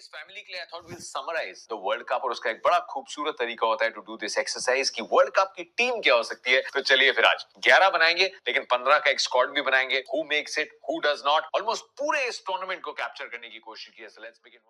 इस फैमिली के लिए I thought will summarise the world cup और उसका एक बड़ा खूबसूरत तरीका होता है टू डू दिस एक्सरसाइज कि वर्ल्ड कप की टीम क्या हो सकती है। तो चलिए फिर आज 11 बनाएंगे, लेकिन 15 का एक स्क्वाड भी बनाएंगे। Who makes it, who does not, almost पूरे इस टूर्नामेंट को कैप्चर करने की कोशिश की है। So let's begin.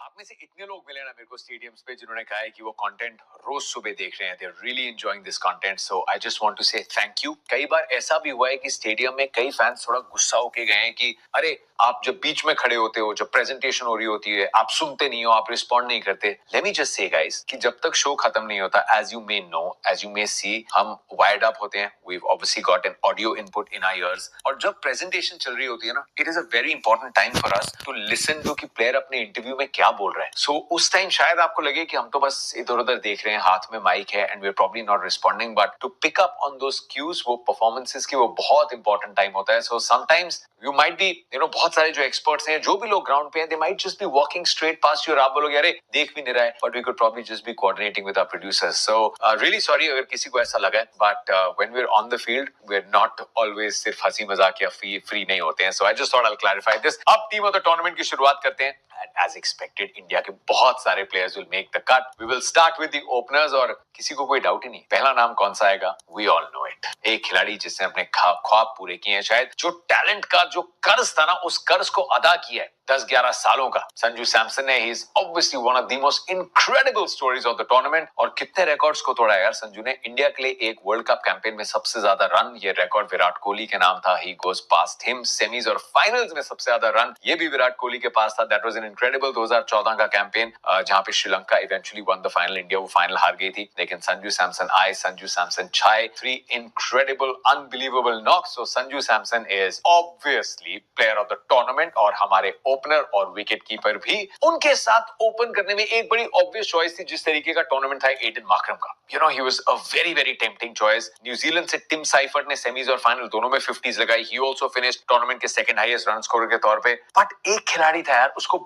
आप में से इतने लोग मिले ना मेरे को स्टेडियम्स पे जिन्होंने कहा है कि वो कंटेंट रोज सुबह देख रहे हैं, they are really enjoying this content, so I just want to say thank you. कई बार ऐसा भी हुआ है कि स्टेडियम में कई फैंस थोड़ा गुस्सा होके गए हैं कि अरे आप जब बीच में खड़े होते हो, जब प्रेजेंटेशन हो रही होती है, आप सुनते नहीं हो, आप रिस्पॉन्ड नहीं करते। Let me just say guys कि जब तक शो खत्म नहीं होता, as you may know, as you may see, हम वायर्ड अप होते हैं, we obviously got an audio input in our ears, और जब प्रेजेंटेशन चल रही होती है ना, it is a very important time for us to listen to कि प्लेयर अपने इंटरव्यू में क्या बोल रहा है। सो उस टाइम शायद आपको लगे कि हम तो बस इधर उधर देख रहे हैं, हाथ में माइक है and we are probably not responding, but to pick up on those cues, वो परफॉर्मेंसेस की वो बहुत इंपॉर्टेंट टाइम होता है। So sometimes you might be, बहुत सारे जो एक्सपर्ट्स हैं, जो भी लोग ग्राउंड पे हैं, they might just be walking straight past you और आप बोलोगे अरे देख भी नहीं रहा है, but we could probably just be coordinating with our producers. So really sorry अगर किसी को ऐसा लगा है, but when we are on the field we are not always सिर्फ हंसी मजाक या फ्री नहीं होते हैं। So I just thought I will clarify this. अब टीम ऑफ द टूर्नामेंट की शुरुआत करते हैं एंड एज एक्सपेक्टेड इंडिया के बहुत सारे players will make the cut. We will start with the openers और किसी को कोई डाउट ही नहीं, पहला नाम कौन सा आएगा, वी ऑल नो इट। एक खिलाड़ी जिसने अपने ख्वाब पूरे किए हैं, शायद जो टैलेंट का जो कर्ज था ना, उस कर्ज को अदा किया है 10-11 सालों का, संजू सैमसन ने। He is obviously one of the most incredible stories of the tournament. और कितने रिकॉर्ड्स को तोड़ा यार संजू ने। इंडिया के लिए एक वर्ल्ड कप कैंपेन में सबसे ज्यादा रन, ये रिकॉर्ड विराट कोहली के नाम था। He goes past him. Semis और फाइनल्स में सबसे ज्यादा रन, ये भी विराट कोहली के पास था। दैट वाज एन इनक्रेडिबल 2014 का कैंपेन, जहां पे Sri Lanka eventually one the final. India वो फाइनल हार गई थी, लेकिन संजू सैमसन आए, संजू सैमसन छाए। 3 incredible unbelievable knocks. So Sanju Samson is obviously player of the tournament. और हमारे ओपनर और विकेट कीपर भी उनके साथ ओपन करने में एक बड़ी ऑब्वियस चॉइस थी, जिस तरीके का टूर्नामेंट था एडन मार्करम का। He was a very very tempting choice. New Zealand से टिम साइफर्ट ने सेमीज और फाइनल दोनों में 50s लगाई। ही आल्सो फिनिश्ड टूर्नामेंट के सेकंड हाईएस्ट रन स्कोरर के तौर पे। बट एक खिलाड़ी था यार, उसको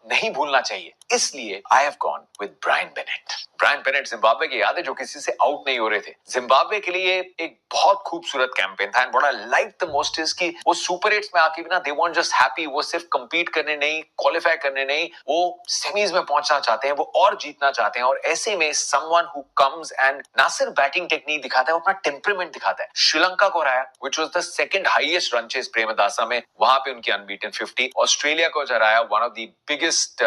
नहीं भूलना चाहिए, इसलिए I have gone with Brian Bennett. Brian Bennett Zimbabwe के, याद है, जो किसी से आउट नहीं हो रहे थे। जिम्बाब्वे के लिए एक बहुत खूबसूरत कैंपेन था and what I like the most is कि वो सुपर 8 में आके भी ना, दे वांट जस्ट हैप्पी। वो सिर्फ कंपीट करने नहीं, क्वालिफाई करने नहीं, वो सेमीज में पहुंचना चाहते हैं, वो और जीतना चाहते हैं। और ऐसे में समवन हु कम्स एंड ना सिर्फ बैटिंग टेक्निक दिखाता है, वो अपना टेम्परामेंट दिखाता है। श्रीलंका को हराया, which was the second highest run chase Premadasa में, वहां पे उनकी अनबीटन 50। ऑस्ट्रेलिया को हराया, one of the biggest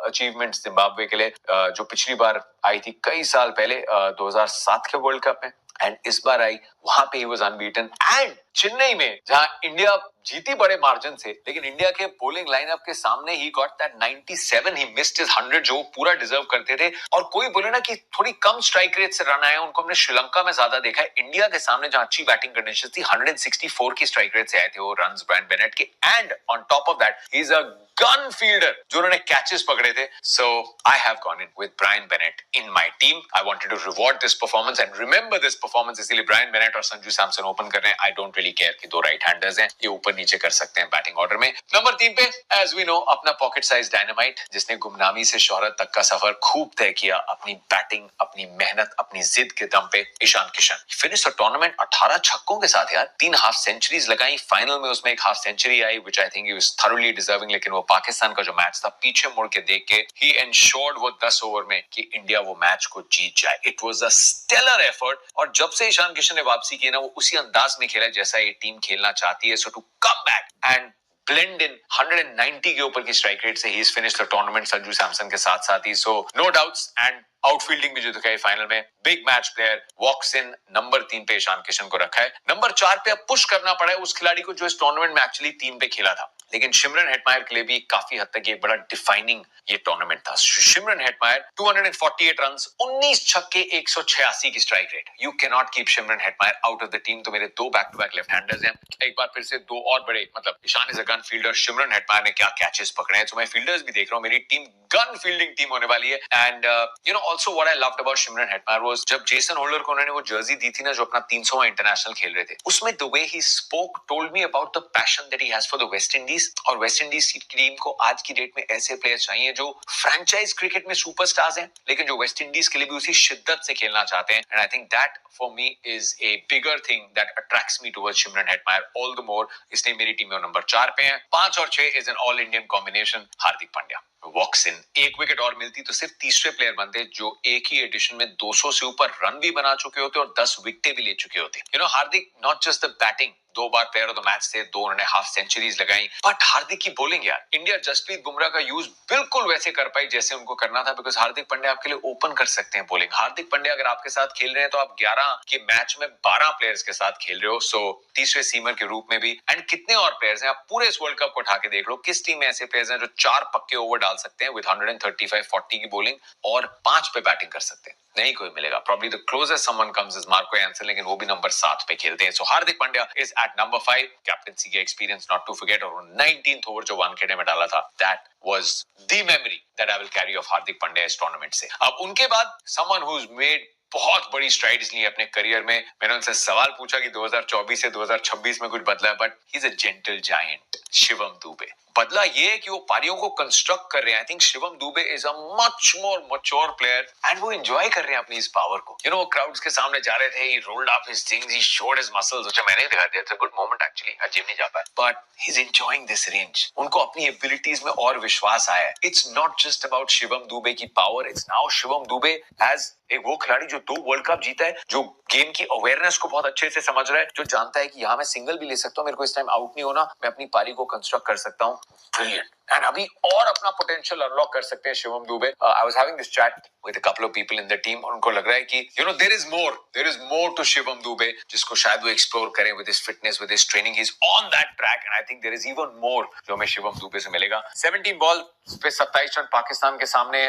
achievements Zimbabwe के लिए, जो पिछली बार आई थी कई साल पहले 2007 के वर्ल्ड कप में, एंड इस बार आई, वहां पे he was unbeaten. And Chennai में, जहां इंडिया जीती बड़े मार्जिन से, लेकिन इंडिया के बॉलिंग लाइनअप के सामने he got that 97, he missed his 100, जो पूरा डिजर्व करते थे। और कोई बोले ना कि थोड़ी कम स्ट्राइक रेट से रन आए, उनको हमने श्रीलंका में ज्यादा देखा है। इंडिया के सामने जहां अच्छी बैटिंग कंडीशन थी, 164 की स्ट्राइक रेट से आए थे वो रन्स ब्रायन बेनेट के। And on top of that he is a gun fielder, जो उन्होंने कैचेस पकड़े थे। So I have gone in with Brian Bennett in my team. I wanted to reward this performance and remember this performance, इसलिए Brian Bennett और Sanju Samson open कर रहे हैं। I don't really care कि दो राइट हैंडर्स हैं, ये ऊपर नीचे कर सकते हैं बैटिंग ऑर्डर में। नंबर 3 पे, एज वी नो, अपना पॉकेट साइज डायनामाइट, जिसने गुमनामी से शोहरत तक का सफर खूब तय किया अपनी बैटिंग, अपनी मेहनत, अपनी जिद के दम पे, Ishan Kishan. Finish the tournament 18 छक्कों के साथ यार, 3 हाफ सेंचुरीज लगाई। फाइनल में उसमें एक हाफ सेंचुरी आई, which I think he was thoroughly deserving. लेकिन वो पाकिस्तान का जो मैच था, पीछे मुड़ के देख के ही एंश्योर्ड वो 10 ओवर में कि इंडिया वो मैच को जीत जाए। It was a stellar effort. और जब से ईशान किशन ने वापसी की ना, वो उसी अंदाज में खेला जैसा ये टीम खेलना चाहती है। So to come back and blend in 190 के ऊपर की स्ट्राइक रेट से, he is finished the tournament Sanju Samson के साथ साथ ही। So no doubts. And outfielding भी जो दिखाई फाइनल में, big match player, walks in. Number 3 पे ईशान किशन को रखा है। नंबर 4 पे अब पुश करना पड़ा है उस खिलाड़ी को जो इस टूर्नामेंट में एक्चुअली 3 पे खेला था, लेकिन शिमरन हेटमायर के लिए भी काफी हद तक ये बड़ा डिफाइनिंग ये टूर्नामेंट था। शिमरन हेटमायर 248 रन्स, 19 छक्के, 186 की strike rate. You can not keep Shimron Hetmyer out of the team. तो मेरे 2 back to back left handers हैं, एक बार फिर से 2 और बड़े, मतलब Ishan is a gun fielder, Shimron Hetmyer ने क्या कैचेस पकड़े हैं। तो मैं फील्डर्स भी देख रहा हूं, मेरी टीम गन फील्डिंग टीम होने वाली है। And also what I loved about Shimron Hetmyer was, जब जेसन होल्डर को उन्होंने वो जर्सी दी थी ना, जो अपना 300वां इंटरनेशनल खेल रहे थे, उसमें the way he spoke told me about the passion that he has for the West Indies Indies, और वेस्ट इंडीज की टीम को आज की डेट में ऐसे प्लेयर्स चाहिए जो फ्रेंचाइज क्रिकेट में सुपरस्टार्स हैं, लेकिन जो वेस्ट इंडीज के लिए भी उसी शिद्दत से खेलना चाहते हैं. And I think that for me is a bigger thing that attracts me towards Shimron Hetmyer all the more. इसलिए मेरी टीम में नंबर 4 पे है. 5 और 6 is an all Indian combination. Hardik Pandya walks in. एक विकेट और मिलती तो सिर्फ तीसरे प्लेयर बनते जो एक ही एडिशन में 200 से ऊपर रन भी बना चुके होते और 10 विकेटें भी ले चुके होते. Hardik not just the batting, 2 बार प्लेयर ऑफ द मैच थे, 2 उन्होंने हाफ सेंचुरीज लगाई, बट हार्दिक की बॉलिंग यार, इंडिया जसप्रीत बुमराह का यूज बिल्कुल वैसे कर पाई जैसे उनको करना था, बिकॉज हार्दिक पांड्या आपके लिए ओपन कर सकते हैं बॉलिंग. हार्दिक पांड्या अगर आपके साथ खेल रहे हैं तो आप 11 के मैच में 12 प्लेयर्स के साथ खेल रहे हो, सो तीसरे सीमर के रूप में भी. एंड कितने और प्लेयर्स हैं, आप पूरे इस वर्ल्ड कप को उठा के देख लो, किस टीम में ऐसे प्लेयर्स हैं जो 4 पक्के ओवर डाल सकते हैं विद 135-40 की बॉलिंग और 5 पे बैटिंग कर सकते हैं. नहीं कोई मिलेगा. Probably the closest someone comes is Marco Jansen, लेकिन वो भी नंबर 7 पे खेलते हैं. So Hardik Pandya is at number 5. Captaincy के एक्सपीरियंस not to forget, और 19th ओवर जो वानखेड़े में डाला था, that was the memory that I will carry of Hardik Pandya इस टूर्नामेंट से. अब उनके बाद someone who's made बहुत बड़ी स्ट्राइड्स ली अपने करियर में. मैंने उनसे सवाल पूछा कि 2024 से 2026 में कुछ बदला है, but he is a gentle giant. Shivam Dubey. बदला ये है कि वो पारियों को कंस्ट्रक्ट कर रहे हैं. I think Shivam Dubey is a much more mature player and वो एंजॉय कर रहे हैं अपनी इस पावर को. वो क्राउड्स के सामने जा रहे थे, he rolled up his things, he showed his muscles, which मैंने दिखा दिया. It's a good moment actually. Gym नहीं जा पाया, but he is enjoying this range. उनको अपनी एबिलिटीज में और विश्वास आया है. It's not just about Shivam Dubey की power, it's now Shivam Dubey as एक वो खिलाड़ी जो 2 वर्ल्ड कप जीता है, जो गेम की अवेयरनेस को बहुत अच्छे से समझ रहा है, जो जानता है कि यहाँ मैं सिंगल भी ले सकता हूँ, मेरे को इस टाइम आउट नहीं होना, मैं अपनी पारी को कंस्ट्रक्ट कर सकता हूँ. ब्रिलियंट. एंड अभी और अपना पोटेंशियल अनलॉक कर सकते हैं Shivam Dube. I was having this chat with a couple of people in the team, और उनको लग रहा है कि there is more to Shivam Dube, जिसको शायद वो एक्सप्लोर करें with his fitness, with his training. He is on that track and I think there is even more जो हमें शिवम दुबे से मिलेगा. 17 बॉल पे 27 रन पाकिस्तान के सामने,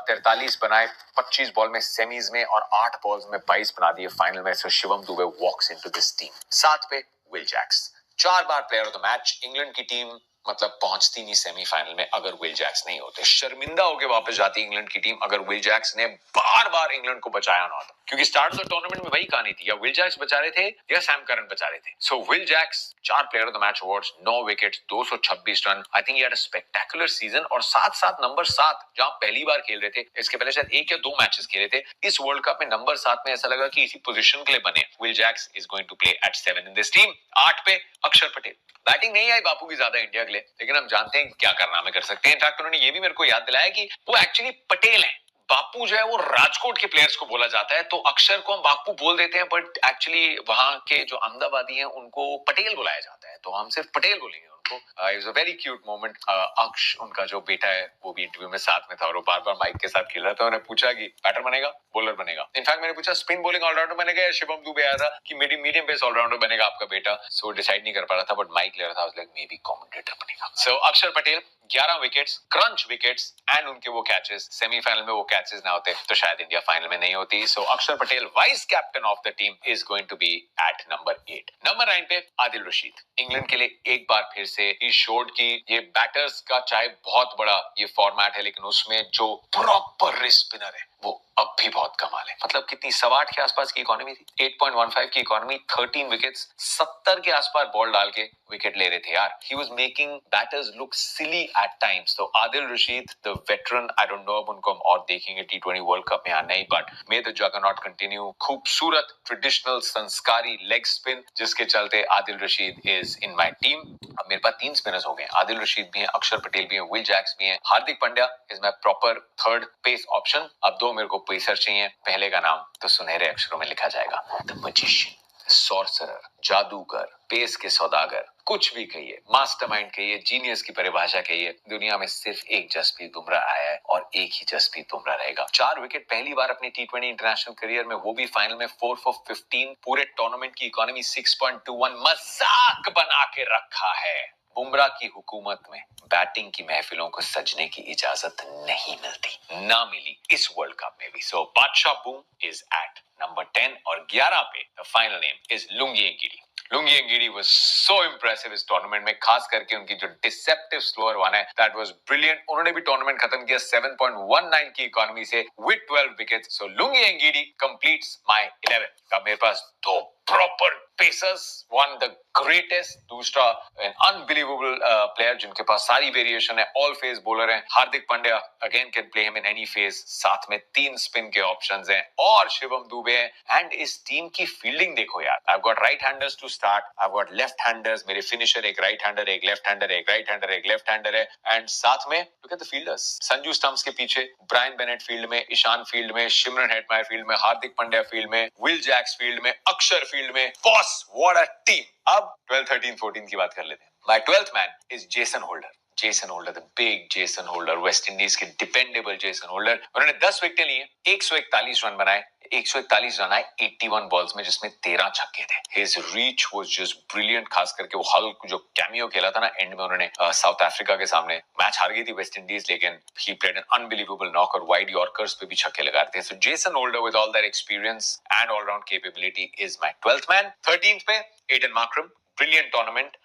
43 बनाए 25 बॉल में सेमीज में, और 8 बॉल्स में 22 बना दिए फाइनल में. सो शिवम दुबे वॉक्स इनटू दिस टीम. 7 पे Will Jacks. 4 bar player of the match. England की टीम मतलब पहुंचती नहीं सेमीफाइनल में अगर विल जैक्स नहीं होते. शर्मिंदा होकर वापस जाती इंग्लैंड की टीम अगर विल जैक्स ने बार बार इंग्लैंड को बचाया ना होता, क्योंकि स्टार्ट ऑफ द टूर्नामेंट में वही कहानी थी, या विल जैक्स बचा रहे थे या सैम करन बचा रहे थे. So Will Jacks 4 player of the match awards, 9 wickets, 226 run. I think he had a spectacular season. और साथ साथ नंबर 7 जहां पहली बार खेल रहे थे, इसके पहले शायद 1 या 2 मैचेस खेले थे, इस वर्ल्ड कप में नंबर 7 में ऐसा लगा कि इसी पोजीशन के लिए बने. Will Jacks is going to play at 7 in this team. 8 पे अक्षर पटेल. बैटिंग नहीं आई बापू की ज्यादा इंडिया के लिए, लेकिन हम जानते हैं क्या कारनामे कर सकते हैं. इनफैक्ट उन्होंने ये भी मेरे को याद दिलाया कि वो एक्चुअली पटेल हैं. बापू जो है वो राजकोट के प्लेयर्स को बोला जाता है, तो अक्षर को हम बापू बोल देते हैं, बट एक्चुअली वहां के जो अहमदाबादी हैं उनको पटेल बुलाया जाता है, तो हम सिर्फ पटेल बोलेंगे उनको. It was a very cute moment. अक्ष, उनका जो बेटा है, वो भी इंटरव्यू में साथ में था और वो बार बार माइक के साथ खेल रहा था. उन्होंने पूछा कि बैटर बनेगा, बॉलर बनेगा. इनफैक्ट मैंने पूछा स्पिन बॉलिंग ऑलराउंडर बनेगा, शिवम दुबे आया था कि मीडियम पेस ऑलराउंडर बनेगा आपका बेटा. सो डिसाइड नहीं कर पा रहा था, बट माइक ले रहा था. I was like may be commentator बनेगा. सो Axar Patel 11 wickets, crunch wickets and उनके वो कैचेस. सेमीफाइनल में वो कैचेस ना होते तो शायद इंडिया फाइनल में नहीं होती. So Axar Patel vice captain of the team is going to be at number 8. Number 9 पे आदिल रशीद. इंग्लैंड के लिए एक बार फिर से ही शोड की ये बैटर्स का चाहे बहुत बड़ा ये फॉर्मेट है, लेकिन उसमें जो प्रॉपर रिस्ट स्पिनर है वो अब भी बहुत कमाल है. मतलब कितनी 8.25 के आसपास की इकोनॉमी थी, 8.15 की इकोनॉमी, 13 विकेट्स, 70 के आसपास बॉल डाल के विकेट ले रहे थे यार. He was making batters look silly at times. तो Adil Rashid the veteran, I don't know अब उनको हम और देखेंगे T20 वर्ल्ड कप में या नहीं, but may the juggernaut continue. खूबसूरत ट्रेडिशनल संस्कारी लेग स्पिन, जिसके चलते Adil Rashid is in my team. अब मेरे पास 3 स्पिनर्स हो गए. आदिल रशीद भी हैं, अक्षर पटेल भी हैं, विल जैक्स भी हैं. Hardik Pandya is my proper third pace option. अब 2 मेरे को पेसर चाहिए. पहले का नाम तो सुनहरे अक्षरों में लिखा जाएगा, द मैजिशियन, सॉर्सरर, जादूगर, पेस के सौदागर, कुछ भी कहिए, मास्टरमाइंड कहिए, जीनियस की परिभाषा कहिए. दुनिया में सिर्फ एक जसप्रीत बुमराह आया है और एक ही जसप्रीत बुमराह रहेगा. 4 विकेट पहली बार अपनी T20 इंटरनेशनल करियर में, वो भी फाइनल में 4 for 15. पूरे टूर्नामेंट की इकोनॉमी 6.21. मजाक बना के रखा है. बुमराह की हुकूमत में बैटिंग की महफिलों को सजने की इजाजत नहीं मिलती, ना मिली इस वर्ल्ड कप में भी. सो बादशाह बूम इज एट नंबर 10. और 11 पे the final name is Lungi Ngidi. Lungi Ngidi was so impressive इस टूर्नामेंट में, खास करके उनकी जो डिसेप्टिव स्लोअर वन है, दैट वाज ब्रिलियंट. उन्होंने भी टूर्नामेंट खत्म किया 7.19 की इकोनॉमी से with 12 wickets. So Lungi Ngidi completes my 11. अब मेरे पास 2 proper pacers, one the greatest, दूसरा एन अनबिलीवेबल प्लेयर जिनके पास सारी वेरिएशन है, ऑल फेज बॉलर है। Hardik Pandya again can play him in any phase, साथ में 3 स्पिन के ऑप्शंस हैं और शिवम दुबे है। एंड इस टीम की फील्डिंग देखो यार, I have got right handers to start, I have got left handers, मेरे फिनिशर एक राइट हैंडर, एक लेफ्ट हैंडर, एक राइट हैंडर, एक लेफ्ट हैंडर है। एंड साथ में look at the fielders, Sanju stumps के पीछे ब्रायन बेनेट फील्ड में, ईशान फील्ड में, सिमरन हेटमायर फील्ड में, हार्दिक पांड्या फील्ड में, विल जैक्स फील्ड में, अक्षर फील्ड में। Boss what a team. अब 12, 13, 14 की बात कर लेते हैं। My 12th man is Jason holder. Jason holder, the big Jason holder, West Indies के डिपेंडेबल जेसन होल्डर। उन्होंने 10 विकेटें ली, 141 रन बनाए, 141 रन आए 81 बॉल्स में, जिसमें 13 छक्के थे। His reach was just brilliant, खास करके वो हल्क जो कैमियो खेला था ना एंड में उन्होंने साउथ अफ्रीका के सामने, मैच हार गई थी वेस्ट इंडीज, लेकिन he played an unbelievable knock और वाइड यॉर्कर्स पे भी छक्के लगाते थे। So Jason Holder with all that experience and allround capability is my 12th man. 13th पे Aiden Markram, brilliant tournament,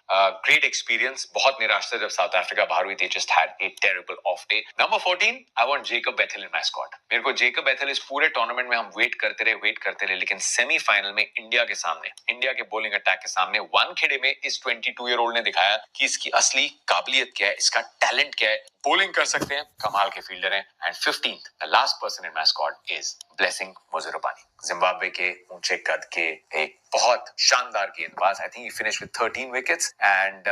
great experience, बहुत निराश था जब साउथ अफ्रीका बाहर हुई थी, just had a terrible off day. Number 14, I want Jacob Bethell in my squad. मेरे को जेकब बेथेल इस पूरे टूर्नामेंट में हम वेट करते रहे, लेकिन सेमीफाइनल में इंडिया के सामने, इंडिया के बॉलिंग अटैक के सामने वानखेड़े में इस 22 ईयर ओल्ड ने दिखाया कि इसकी असली काबिलियत क्या है, इसका टैलेंट क्या है। बॉलिंग कर सकते हैं, कमाल के फील्डर हैं। And 15th, the last person in my squad is Blessing Muzarabani, Zimbabwe के ऊंचे कद के एक बहुत शानदार गेंदबाज। I think he finished with 13 wickets and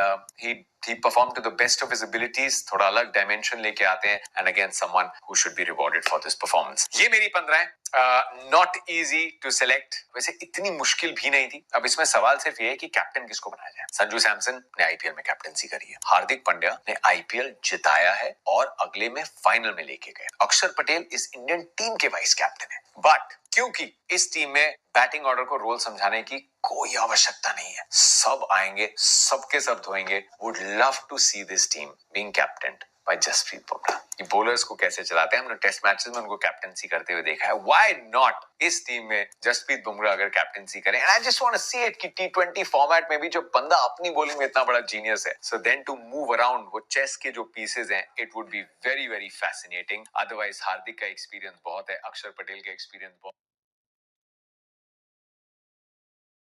he performed to the best of his abilities, थोड़ा अलग डायमेंशन लेके आते हैं, and again someone who should be rewarded for this performance। ये मेरी 15 है। Not easy to select, वैसे इतनी मुश्किल भी नहीं थी। अब इसमें सवाल सिर्फ ये है कि कैप्टन किसको बनाया जाए। संजू सैमसन ने आईपीएल में कैप्टनसी करी है, हार्दिक पांड्या ने आईपीएल जिताया है और अगले में फाइनल में लेके गए। अक्षर पटेल इस इंडियन टीम के वाइस कैप्टन है, बट क्योंकि इस टीम में बैटिंग ऑर्डर को रोल समझाने की कोई आवश्यकता नहीं है, सब आएंगे, सबके सब धोएंगे। Would love to see this team being captained by Jasprit Bumrah. ये बॉलर्स को कैसे चलाते हैं, हमने टेस्ट मैचेस में उनको कैप्टेंसी करते हुए देखा है। व्हाई नॉट इस टीम में जसप्रीत बुमराह अगर कैप्टेंसी करें। And I just want to see it कि T20 फॉर्मेट में भी जो बंदा अपनी बॉलिंग में इतना बड़ा जीनियस है, so then to move around वो चेस के जो पीसेस हैं, it would be very very fascinating. Otherwise Hardik का एक्सपीरियंस बहुत है, अक्षर पटेल का एक्सपीरियंस बहुत